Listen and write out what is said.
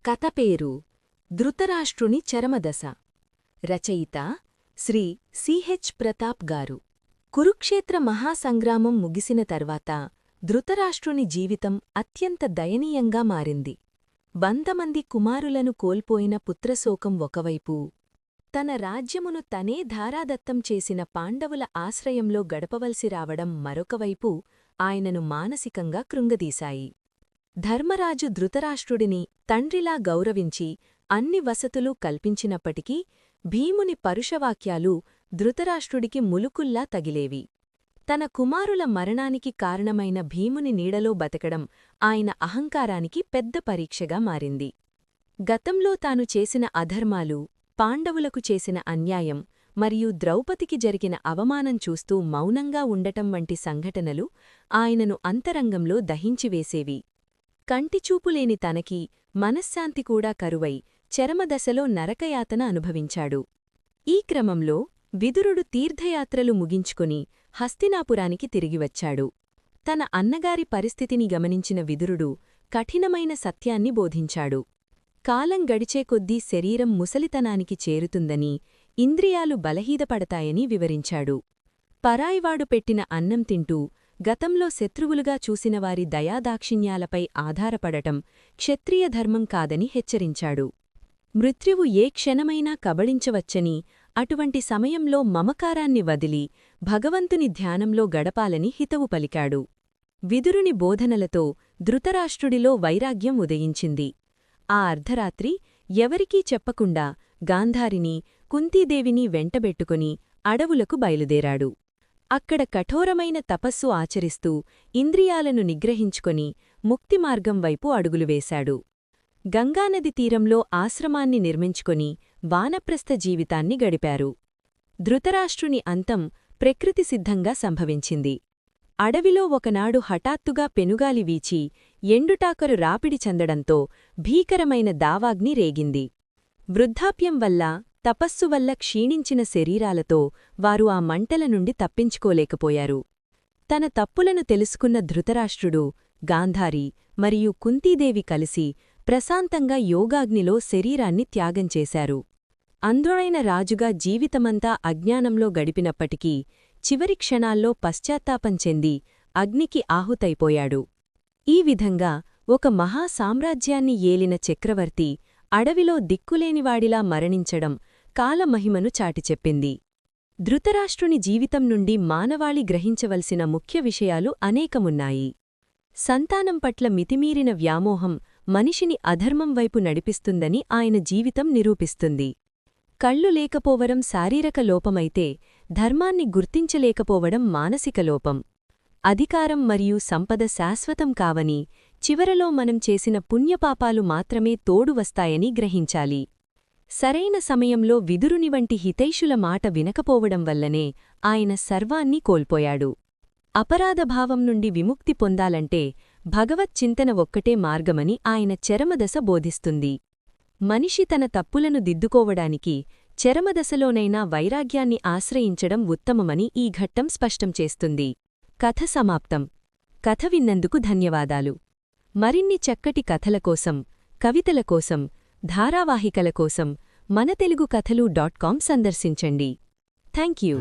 కథ పేరు ధృతరాష్ట్రుని చరమదశ. రచయిత శ్రీ సిహెచ్ ప్రతాప్ గారు. కురుక్షేత్ర మహాసంగ్రామం ముగిసిన తర్వాత ధృతరాష్ట్రుని జీవితం అత్యంత దయనీయంగా మారింది. 100 మంది కుమారులను కోల్పోయిన పుత్రశోకం ఒకవైపు, తన రాజ్యమును తనే ధారాదత్తం చేసిన పాండవుల ఆశ్రయంలో గడపవలసి రావడం మరొకవైపు ఆయనను మానసికంగా కృంగదీశాయి. ధర్మరాజు ధృతరాష్ట్రుడిని తండ్రిలా గౌరవించి అన్ని వసతులు కల్పించినప్పటికీ భీముని పరుషవాక్యాలు ధృతరాష్ట్రుడికి ములుకుల్లా తగిలేవి. తన కుమారుల మరణానికి కారణమైన భీముని నీడలో బతకడం ఆయన అహంకారానికి పెద్ద పరీక్షగా మారింది. గతంలో తాను చేసిన అధర్మాలు, పాండవులకు చేసిన అన్యాయం మరియు ద్రౌపదికి జరిగిన అవమానం చూస్తూ మౌనంగా ఉండటం వంటి సంఘటనలు ఆయనను అంతరంగంలో దహించివేసేవి. కంటిచూపులేని తనకి మనశ్శాంతి కూడా కరువై చరమదశలో నరకయాతన అనుభవించాడు. ఈ క్రమంలో విదురుడు తీర్థయాత్రలు ముగించుకొని హస్తినాపురానికి తిరిగివచ్చాడు. తన అన్నగారి పరిస్థితిని గమనించిన విదురుడు కఠినమైన సత్యాన్ని బోధించాడు. కాలం గడిచే కొద్దీ శరీరం ముసలితనానికి చేరుతుందని, ఇంద్రియాలు బలహీనపడతాయని వివరించాడు. పరాయివాడు పెట్టిన అన్నం తింటూ గతంలో శత్రువులుగా చూసినవారి దయాదాక్షిణ్యాలపై ఆధారపడటం క్షత్రియధర్మం కాదని హెచ్చరించాడు. మృత్యువు ఏ క్షణమైనా కబళించవచ్చని, అటువంటి సమయంలో మమకారాన్ని వదిలి భగవంతుని ధ్యానంలో గడపాలని హితవు పలికాడు. విదురుని బోధనలతో ధృతరాష్ట్రుడిలో వైరాగ్యం ఉదయించింది. ఆ అర్ధరాత్రి ఎవరికీ చెప్పకుండా గాంధారిని, కుంతీదేవిని వెంటబెట్టుకుని అడవులకు బయలుదేరాడు. అక్కడ కఠోరమైన తపస్సు ఆచరిస్తూ ఇంద్రియాలను నిగ్రహించుకొని ముక్తిమార్గం వైపు అడుగులు వేశాడు. గంగానది తీరంలో ఆశ్రమాన్ని నిర్మించుకొని వానప్రస్థ జీవితాన్ని గడిపారు. ధృతరాష్ట్రుని అంతం ప్రకృతిసిద్ధంగా సంభవించింది. అడవిలో ఒకనాడు హఠాత్తుగా పెనుగాలి వీచి ఎండుటాకరు రాపిడి చెందడంతో భీకరమైన దావాగ్ని రేగింది. వృద్ధాప్యం వల్ల, తపస్సు వల్ల క్షీణించిన శరీరాలతో వారు ఆ మంటల నుండి తప్పించుకోలేకపోయారు. తన తప్పులను తెలుసుకున్న ధృతరాష్ట్రుడు, గాంధారి మరియు కుంతీదేవి కలిసి ప్రశాంతంగా యోగాగ్నిలో శరీరాన్ని త్యాగం చేశారు. అంధుడైన రాజుగా జీవితమంతా అజ్ఞానంలో గడిపినప్పటికీ చివరి క్షణాల్లో పశ్చాత్తాపం చెంది అగ్నికి ఆహుతైపోయాడు. ఈ విధంగా ఒక మహా సామ్రాజ్యాన్ని ఏలిన చక్రవర్తి అడవిలో దిక్కులేనివాడిలా మరణించడం కాలమహిమను చాటిచెప్పింది. ధృతరాష్ట్రుని జీవితం నుండి మానవాళి గ్రహించవలసిన ముఖ్య విషయాలు అనేకమున్నాయి. సంతానం పట్ల మితిమీరిన వ్యామోహం మనిషిని అధర్మం వైపు నడిపిస్తుందని ఆయన జీవితం నిరూపిస్తుంది. కళ్ళు లేకపోవడం శారీరక లోపమైతే ధర్మాన్ని గుర్తించలేకపోవడం మానసిక లోపం. అధికారం మరియు సంపద శాశ్వతం కావని, చివరలో మనం చేసిన పుణ్యపాపాలు మాత్రమే తోడు వస్తాయని గ్రహించాలి. సరైన సమయంలో విదురుని వంటి హితైషుల మాట వినకపోవడం వల్లనే ఆయన సర్వాన్ని కోల్పోయాడు. అపరాధభావం నుండి విముక్తి పొందాలంటే భగవచ్చింతన ఒక్కటే మార్గమని ఆయన చరమదశ బోధిస్తుంది. మనిషి తన తప్పులను దిద్దుకోవడానికి చరమదశలోనైనా వైరాగ్యాన్ని ఆశ్రయించడం ఉత్తమమని ఈ ఘట్టం స్పష్టం చేస్తుంది. కథ సమాప్తం. కథ విన్నందుకు ధన్యవాదాలు. మరిన్ని చక్కటి కథల కోసం, కవితల కోసం, ధారావాహికల కోసం మన తెలుగు కథలు.com సందర్శించండి. Thank you.